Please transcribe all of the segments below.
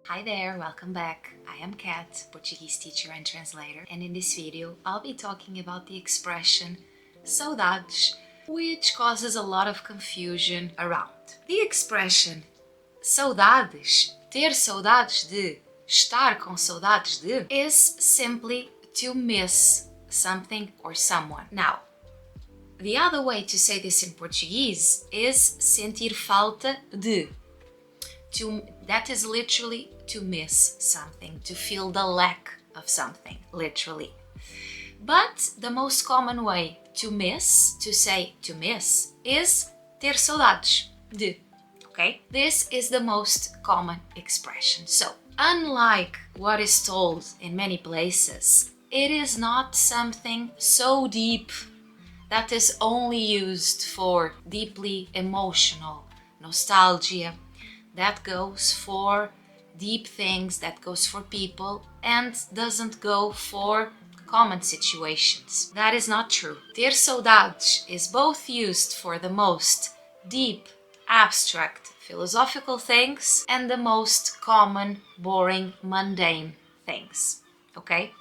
Hi there, welcome back. I am Kat, Portuguese teacher and translator, and in this video I'll be talking about the expression saudades, which causes a lot of confusion around. The expression saudades, ter saudades de, estar com saudades de, is simply to miss something or someone. Now, the other way to say this in Portuguese is sentir falta de. That is literally to miss something, to feel the lack of something, literally. But the most common way to say to miss, is ter saudades de, okay? This is the most common expression. So, unlike what is told in many places, it is not something so deep that is only used for deeply emotional nostalgia, that goes for deep things, that goes for people, and doesn't go for common situations. That is not true. Ter saudades is both used for the most deep, abstract, philosophical things and the most common, boring, mundane things. Okay?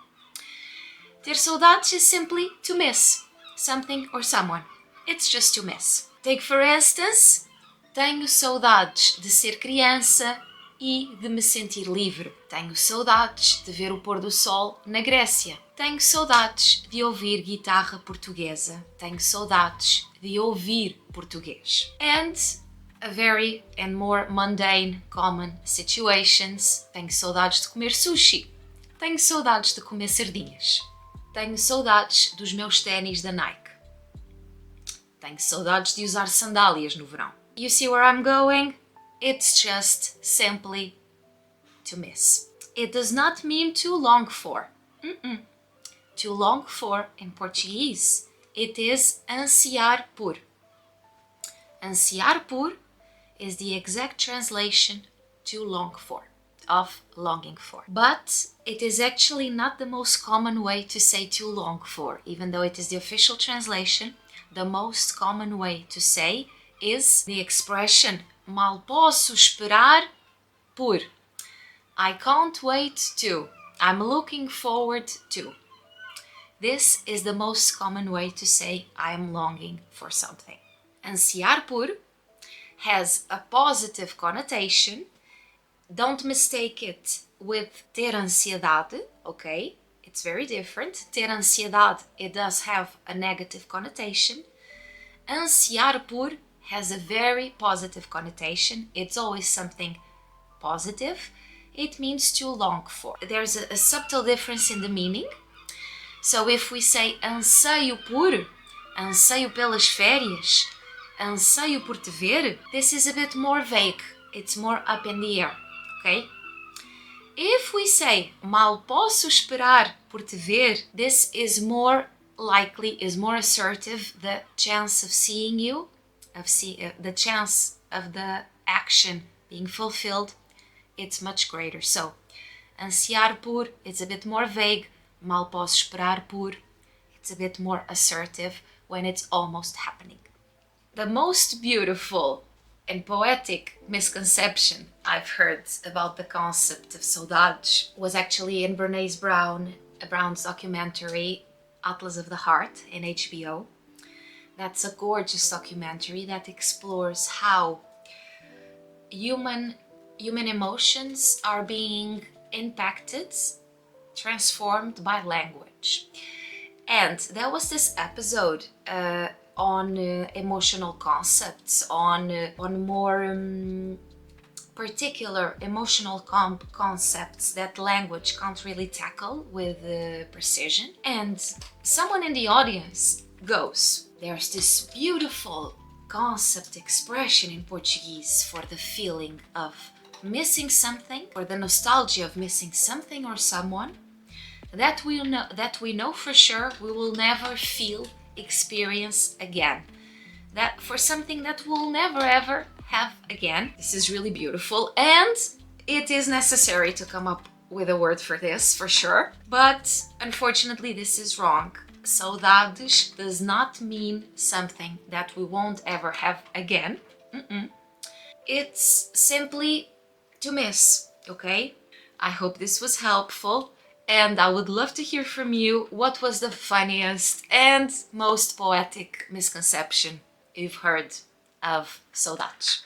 Ter saudades is simply to miss something or someone. It's just to miss. Take for instance, tenho saudades de ser criança e de me sentir livre. Tenho saudades de ver o pôr do sol na Grécia. Tenho saudades de ouvir guitarra portuguesa. Tenho saudades de ouvir português. And more mundane, common situations. Tenho saudades de comer sushi. Tenho saudades de comer sardinhas. Tenho saudades dos meus ténis da Nike. Tenho saudades de usar sandálias no verão. You see where I'm going? It's just simply to miss. It does not mean to long for. To long for in Portuguese, it is ansiar por. Ansiar por is the exact translation to long for, of longing for. But it is actually not the most common way to say to long for, even though it is the official translation. The most common way to say is the expression mal posso esperar por. I can't wait to. I'm looking forward to. This is the most common way to say I am longing for something. Ansiar por has a positive connotation. Don't mistake it with ter ansiedade, okay? It's very different. Ter ansiedade, it does have a negative connotation. Ansiar por has a very positive connotation. It's always something positive. It means to long for. There's a subtle difference in the meaning. So if we say anseio por, anseio pelas férias, anseio por te ver, this is a bit more vague. It's more up in the air, okay? If we say mal posso esperar por te ver, this is more likely, is more assertive. The chance of seeing you, the chance of the action being fulfilled, it's much greater. So, ansiar por, it's a bit more vague. Mal posso esperar por, it's a bit more assertive when it's almost happening. The most beautiful and poetic misconception I've heard about the concept of saudades was actually in Brené Brown's documentary Atlas of the Heart in HBO. That's a gorgeous documentary that explores how human emotions are being impacted, transformed by language. And there was this episode on emotional concepts, on more particular emotional concepts that language can't really tackle with precision. And someone in the audience goes, there's this beautiful concept expression in Portuguese for the feeling of missing something, or the nostalgia of missing something or someone that we know for sure we will never experience again. That for something that we'll never ever have again. This is really beautiful, and it is necessary to come up with a word for this for sure. But unfortunately, this is wrong. Saudades does not mean something that we won't ever have again. It's simply to miss. Okay? I hope this was helpful, and I would love to hear from you what was the funniest and most poetic misconception you've heard of saudades.